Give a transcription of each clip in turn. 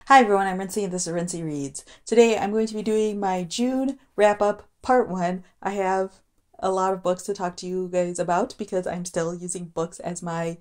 Hi everyone, I'm Rincey and this is Rincey Reads. Today I'm going to be doing my June wrap-up part 1. I have a lot of books to talk to you guys about because I'm still using books as my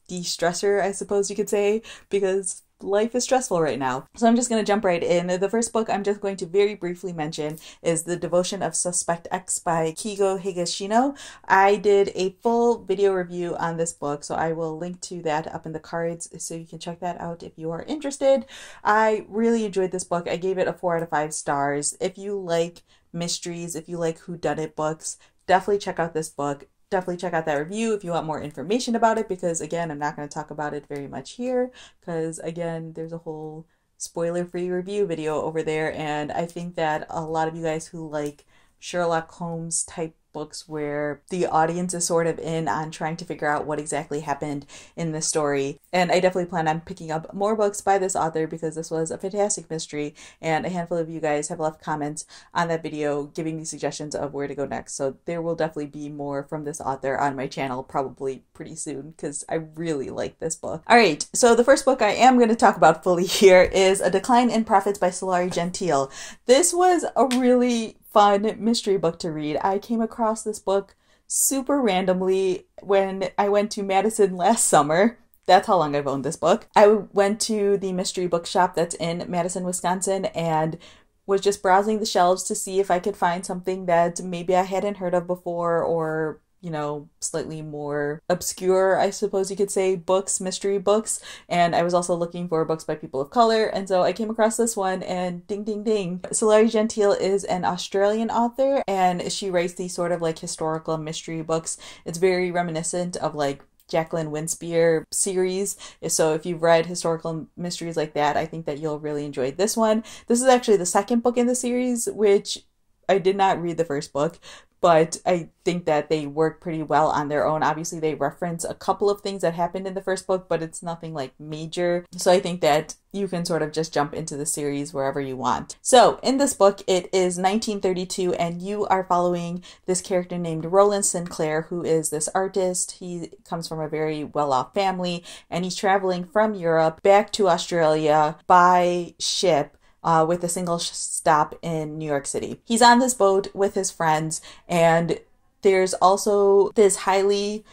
de-stressor, I suppose you could say, because life is stressful right now. So I'm just going to jump right in. The first book I'm just going to very briefly mention is The Devotion of Suspect X by Kigo Higashino. I did a full video review on this book, so I will link to that up in the cards so you can check that out if you are interested. I really enjoyed this book. I gave it a 4 out of 5 stars. If you like mysteries, if you like whodunit books, definitely check out this book. Definitely check out that review if you want more information about it, because again, I'm not going to talk about it very much here because again, there's a whole spoiler-free review video over there, and I think that a lot of you guys who like Sherlock Holmes type books where the audience is sort of in on trying to figure out what exactly happened in the story. And I definitely plan on picking up more books by this author because this was a fantastic mystery, and a handful of you guys have left comments on that video giving me suggestions of where to go next. So there will definitely be more from this author on my channel probably pretty soon because I really like this book. Alright, so the first book I am going to talk about fully here is A Decline in Profits by Sulari Gentile. This was a really fun mystery book to read. I came across this book super randomly when I went to Madison last summer. That's how long I've owned this book. I went to the mystery bookshop that's in Madison, Wisconsin, and was just browsing the shelves to see if I could find something that maybe I hadn't heard of before, or you know, slightly more obscure, I suppose you could say, books, mystery books. And I was also looking for books by people of color, and so I came across this one, and ding ding ding. Sulari Gentile is an Australian author, and she writes these sort of like historical mystery books. It's very reminiscent of like Jacqueline Winspear series. So if you've read historical mysteries like that, I think that you'll really enjoy this one. This is actually the second book in the series, which I did not read the first book, but I think that they work pretty well on their own. Obviously, they reference a couple of things that happened in the first book, but it's nothing like major. So I think that you can sort of just jump into the series wherever you want. So in this book, it is 1932, and you are following this character named Roland Sinclair, who is this artist. He comes from a very well-off family, and he's traveling from Europe back to Australia by ship, with a single stop in New York City. He's on this boat with his friends, and there's also this highly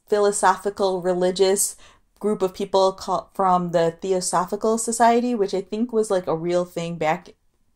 philosophical, religious group of people from the Theosophical Society, which I think was like a real thing back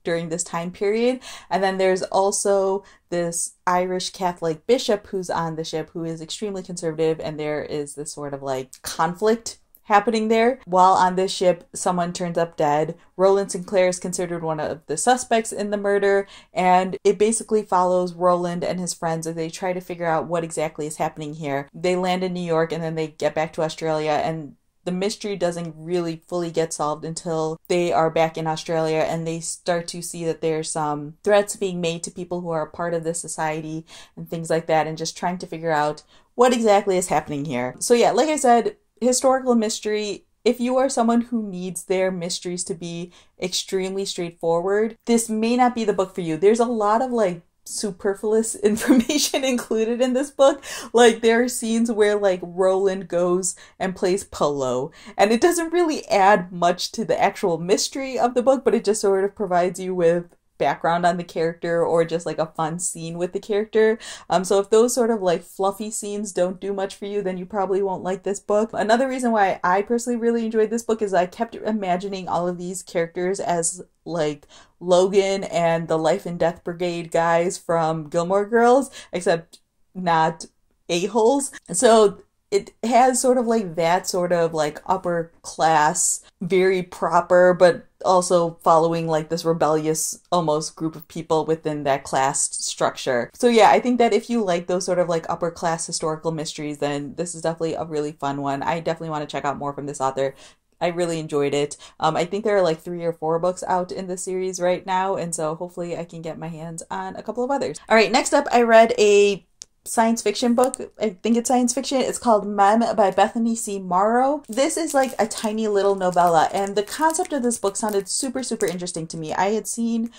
during this time period. And then there's also this Irish Catholic bishop who's on the ship who is extremely conservative, and there is this sort of like conflict happening there. While on this ship, someone turns up dead. Roland Sinclair is considered one of the suspects in the murder, and it basically follows Roland and his friends as they try to figure out what exactly is happening here. They land in New York, and then they get back to Australia, and the mystery doesn't really fully get solved until they are back in Australia, and they start to see that there's some threats being made to people who are a part of this society and things like that, and just trying to figure out what exactly is happening here. So yeah, like I said, historical mystery. If you are someone who needs their mysteries to be extremely straightforward, this may not be the book for you. There's a lot of like superfluous information included in this book. Like there are scenes where like Roland goes and plays polo, and it doesn't really add much to the actual mystery of the book, but it just sort of provides you with background on the character or just like a fun scene with the character. So if those sort of like fluffy scenes don't do much for you, then you probably won't like this book. Another reason why I personally really enjoyed this book is I kept imagining all of these characters as like Logan and the Life and Death Brigade guys from Gilmore Girls, except not a-holes. So it has sort of like that sort of like upper class, very proper, but also following like this rebellious almost group of people within that class structure. So yeah, I think that if you like those sort of like upper class historical mysteries, then this is definitely a really fun one. I definitely want to check out more from this author. I really enjoyed it. I think there are like 3 or 4 books out in the series right now, and so hopefully I can get my hands on a couple of others. All right, next up, I read a science fiction book. I think it's science fiction. It's called Mime by Bethany C. Morrow. This is like a tiny little novella, and the concept of this book sounded super, super interesting to me. I had seen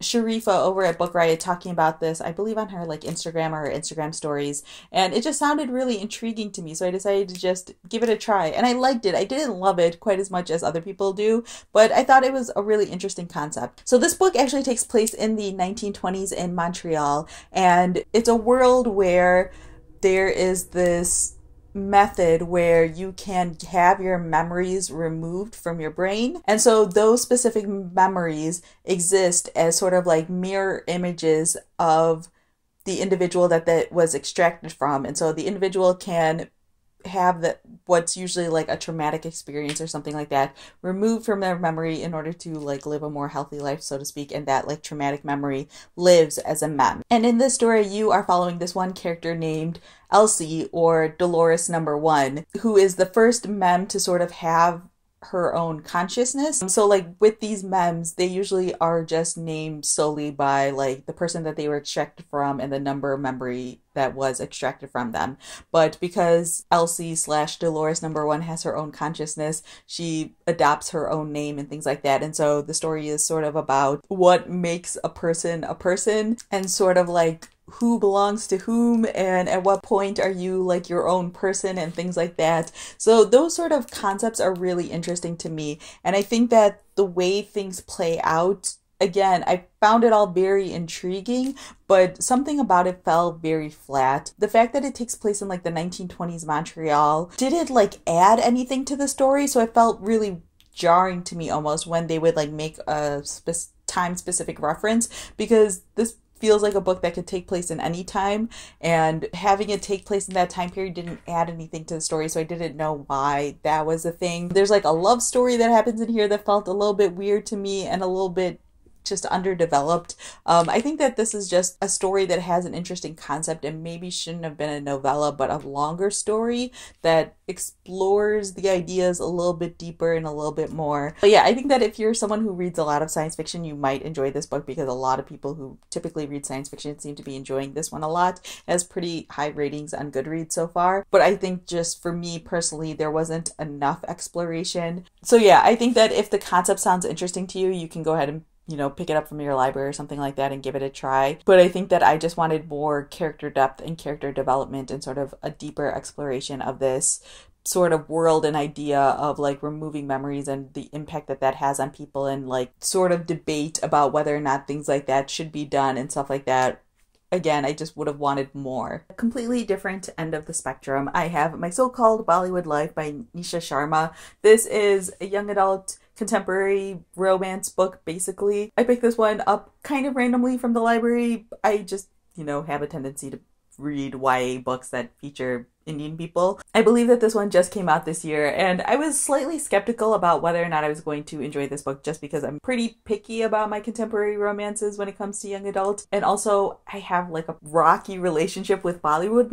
Sharifa over at Book Riot talking about this, I believe on her like Instagram or her Instagram stories, and it just sounded really intriguing to me, so I decided to just give it a try, and I liked it. I didn't love it quite as much as other people do, but I thought it was a really interesting concept. So this book actually takes place in the 1920s in Montreal, and it's a world where there is this method where you can have your memories removed from your brain. And so those specific memories exist as sort of like mirror images of the individual that was extracted from. And so the individual can have what's usually like a traumatic experience or something like that removed from their memory in order to like live a more healthy life, so to speak, and that like traumatic memory lives as a mem. And in this story you are following this one character named Elsie, or Dolores number 1, who is the first mem to sort of have her own consciousness. So like with these mems, they usually are just named solely by like the person that they were extracted from and the number of memory that was extracted from them. But because Elsie / Dolores number 1 has her own consciousness, she adopts her own name and things like that. And so the story is sort of about what makes a person, and sort of like who belongs to whom, and at what point are you like your own person and things like that. So those sort of concepts are really interesting to me, and I think that the way things play out, again, I found it all very intriguing, but something about it fell very flat. The fact that it takes place in like the 1920s Montreal didn't like add anything to the story, so it felt really jarring to me almost when they would like make a time specific reference, because this feels like a book that could take place in any time, and having it take place in that time period didn't add anything to the story, so I didn't know why that was a thing. There's like a love story that happens in here that felt a little bit weird to me and a little bit just underdeveloped. I think that this is just a story that has an interesting concept and maybe shouldn't have been a novella, but a longer story that explores the ideas a little bit deeper and a little bit more. But yeah, I think that if you're someone who reads a lot of science fiction, you might enjoy this book, because a lot of people who typically read science fiction seem to be enjoying this one a lot. It has pretty high ratings on Goodreads so far, but I think just for me personally, there wasn't enough exploration. So yeah, I think that if the concept sounds interesting to you, you can go ahead and pick it up from your library or something like that and give it a try. But I think that I just wanted more character depth and character development and sort of a deeper exploration of this sort of world and idea of like removing memories and the impact that that has on people, and like sort of debate about whether or not things like that should be done and stuff like that. Again, I just would have wanted more. Completely different end of the spectrum, I have My So-Called Bollywood Life by Nisha Sharma. This is a young adult contemporary romance book, basically. I picked this one up kind of randomly from the library. I just, have a tendency to read YA books that feature Indian people. I believe that this one just came out this year, and I was slightly skeptical about whether or not I was going to enjoy this book, just because I'm pretty picky about my contemporary romances when it comes to young adult. And also I have like a rocky relationship with Bollywood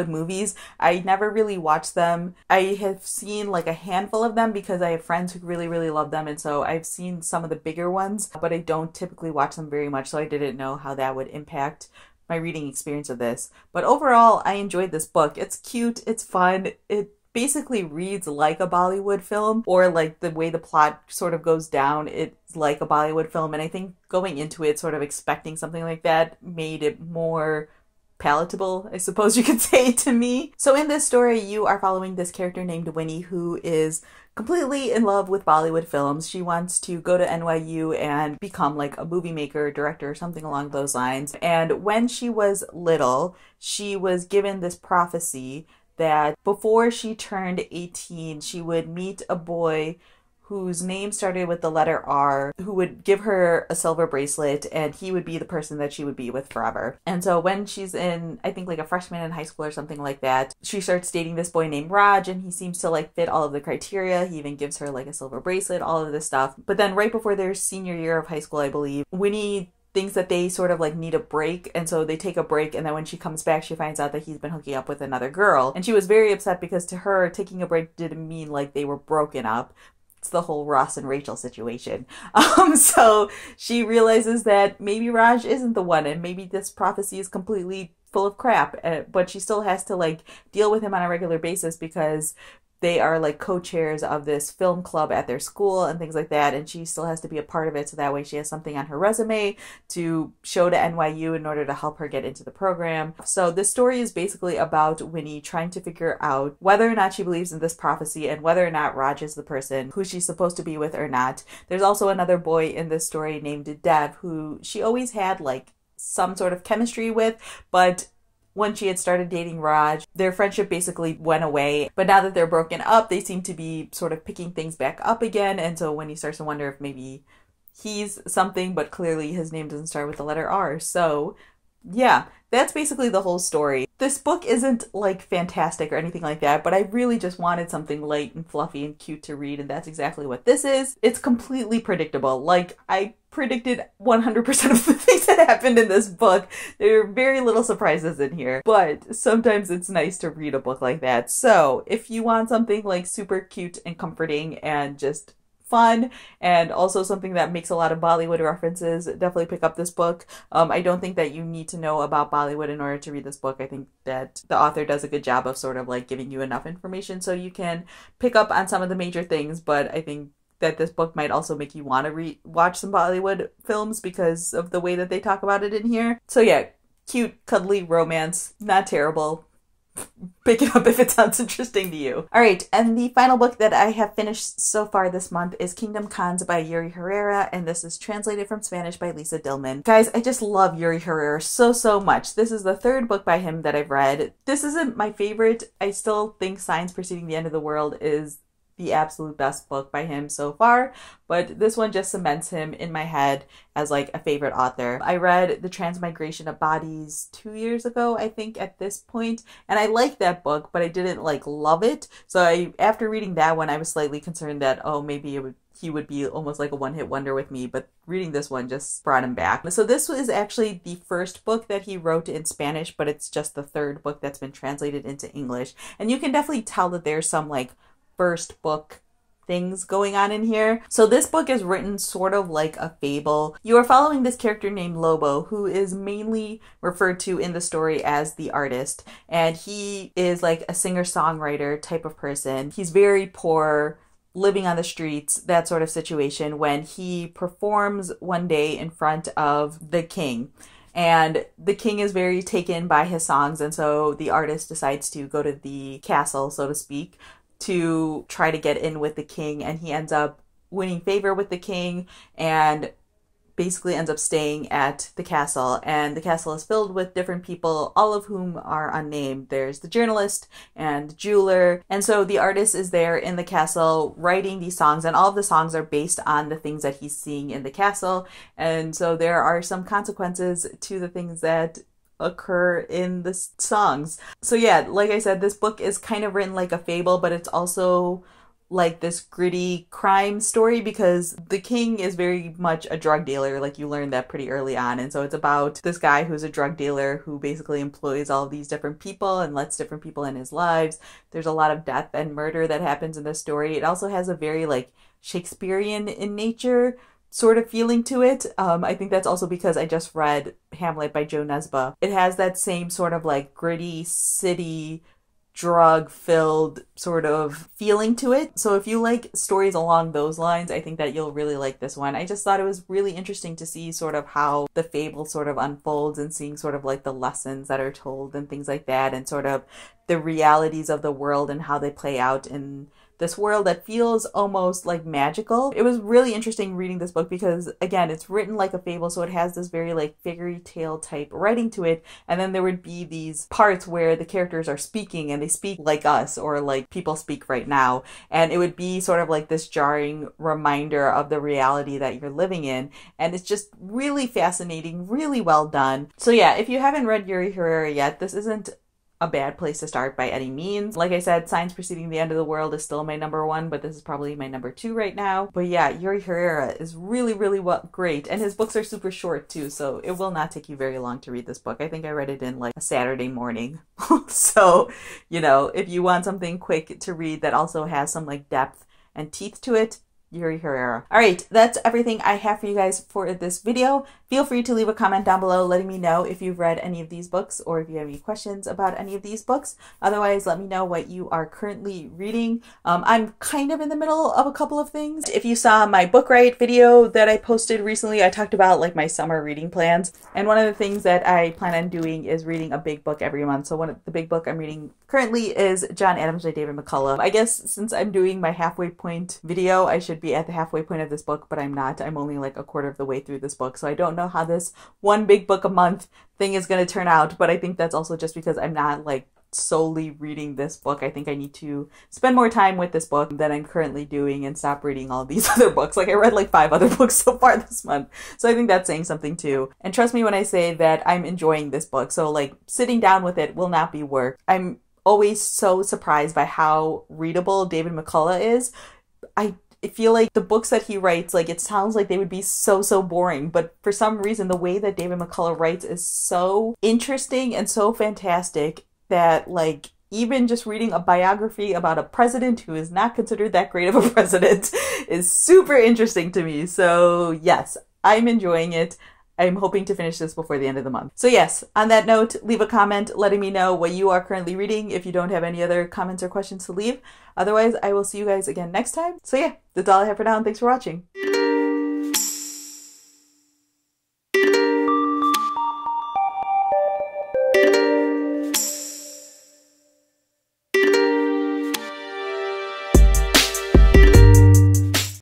movies. I never really watched them. I have seen like a handful of them because I have friends who really, really love them, and so I've seen some of the bigger ones, but I don't typically watch them very much, so I didn't know how that would impact my reading experience of this. But overall, I enjoyed this book. It's cute, it's fun, it basically reads like a Bollywood film, or like the way the plot sort of goes down, it's like a Bollywood film, and I think going into it sort of expecting something like that made it more palatable, I suppose you could say, to me. So in this story, you are following this character named Winnie, who is completely in love with Bollywood films. She wants to go to NYU and become like a movie maker, director, or something along those lines. And when she was little, she was given this prophecy that before she turned 18, she would meet a boy whose name started with the letter R, who would give her a silver bracelet, and he would be the person that she would be with forever. And so when she's in, I think like a freshman in high school or something like that, she starts dating this boy named Raj, and he seems to like fit all of the criteria. He even gives her like a silver bracelet, all of this stuff. But then right before their senior year of high school, I believe, Winnie thinks that they sort of like need a break, and so they take a break, and then when she comes back, she finds out that he's been hooking up with another girl. And she was very upset because to her, taking a break didn't mean like they were broken up. It's the whole Ross and Rachel situation. So she realizes that maybe Raj isn't the one, and maybe this prophecy is completely full of crap, but she still has to like deal with him on a regular basis because they are like co-chairs of this film club at their school and things like that, and she still has to be a part of it so that way she has something on her resume to show to NYU in order to help her get into the program. So this story is basically about Winnie trying to figure out whether or not she believes in this prophecy and whether or not Raj is the person who she's supposed to be with or not. There's also another boy in this story named Dev who she always had like some sort of chemistry with, but when she had started dating Raj, their friendship basically went away. But now that they're broken up, they seem to be sort of picking things back up again. And so Winnie starts to wonder if maybe he's something, but clearly his name doesn't start with the letter R. So yeah, that's basically the whole story. This book isn't like fantastic or anything like that, but I really just wanted something light and fluffy and cute to read, and that's exactly what this is. It's completely predictable. Like, I predicted 100% of the things that happened in this book. There are very little surprises in here, but sometimes it's nice to read a book like that. So if you want something like super cute and comforting and just fun, and also something that makes a lot of Bollywood references, definitely pick up this book. I don't think that you need to know about Bollywood in order to read this book. I think that the author does a good job of sort of like giving you enough information so you can pick up on some of the major things, but I think that this book might also make you want to watch some Bollywood films because of the way that they talk about it in here. So yeah, cute, cuddly romance, not terrible. Pick it up if it sounds interesting to you. Alright, and the final book that I have finished so far this month is Kingdom Cons by Yuri Herrera, and this is translated from Spanish by Lisa Dillman. Guys, I just love Yuri Herrera so much. This is the third book by him that I've read. This isn't my favorite. I still think Signs Preceding the End of the World is the absolute best book by him so far, but this one just cements him in my head as like a favorite author. I read The Transmigration of Bodies 2 years ago, I think, at this point, and I liked that book, but I didn't like love it. So after reading that one, I was slightly concerned that, oh, maybe he would be almost like a one-hit wonder with me, but reading this one just brought him back. So this was actually the first book that he wrote in Spanish, but it's just the third book that's been translated into English, and you can definitely tell that there's some like first book things going on in here. So this book is written sort of like a fable. You are following this character named Lobo, who is mainly referred to in the story as the artist, and he is like a singer-songwriter type of person. He's very poor, living on the streets, that sort of situation, when he performs one day in front of the king. And the king is very taken by his songs, and so the artist decides to go to the castle, so to speak, to try to get in with the king, and he ends up winning favor with the king and basically ends up staying at the castle. And the castle is filled with different people, all of whom are unnamed. There's the journalist and the jeweler, and so the artist is there in the castle writing these songs, and all of the songs are based on the things that he's seeing in the castle, and so there are some consequences to the things that occur in the songs. So yeah, like I said, this book is kind of written like a fable, but it's also like this gritty crime story because the king is very much a drug dealer. Like, you learn that pretty early on, and so it's about this guy who's a drug dealer who basically employs all these different people and lets different people in his lives. There's a lot of death and murder that happens in this story. It also has a very like Shakespearean in nature sort of feeling to it. I think that's also because I just read Hamlet by Joe Nesbø. It has that same sort of like gritty city drug-filled sort of feeling to it. So if you like stories along those lines, I think that you'll really like this one. I just thought it was really interesting to see sort of how the fable sort of unfolds and seeing sort of like the lessons that are told and things like that, and sort of the realities of the world and how they play out in this world that feels almost like magical. It was really interesting reading this book because, again, it's written like a fable, so it has this very like fairy tale type writing to it, and then there would be these parts where the characters are speaking and they speak like us, or like people speak right now, and it would be sort of like this jarring reminder of the reality that you're living in, and it's just really fascinating, really well done. So yeah, if you haven't read Yuri Herrera yet, this isn't a bad place to start by any means. Like I said, Signs Preceding the End of the World is still my number one, but this is probably my number two right now. But yeah, Yuri Herrera is really great, and his books are super short too, so it will not take you very long to read this book. I think I read it in like a Saturday morning. So, you know, if you want something quick to read that also has some like depth and teeth to it, Yuri Herrera. All right, that's everything I have for you guys for this video. Feel free to leave a comment down below letting me know if you've read any of these books or if you have any questions about any of these books. Otherwise, let me know what you are currently reading. I'm kind of in the middle of a couple of things. If you saw my book write video that I posted recently, I talked about like my summer reading plans. And one of the things that I plan on doing is reading a big book every month. So the big book I'm reading currently is John Adams by David McCullough. I guess since I'm doing my halfway point video, I should be at the halfway point of this book, but I'm not. I'm only like a quarter of the way through this book. So I don't know how this one big book a month thing is going to turn out, but I think that's also just because I'm not like solely reading this book. I think I need to spend more time with this book than I'm currently doing and stop reading all these other books. Like I read like 5 other books so far this month. So I think that's saying something too. And trust me when I say that I'm enjoying this book. So like sitting down with it will not be work. I'm always so surprised by how readable David McCullough is. I feel like the books that he writes, like it sounds like they would be so boring, but for some reason the way that David McCullough writes is so interesting and so fantastic that like even just reading a biography about a president who is not considered that great of a president is super interesting to me. So yes, I'm enjoying it. I'm hoping to finish this before the end of the month. So yes, on that note, leave a comment letting me know what you are currently reading if you don't have any other comments or questions to leave. Otherwise, I will see you guys again next time. So yeah, that's all I have for now, and thanks for watching.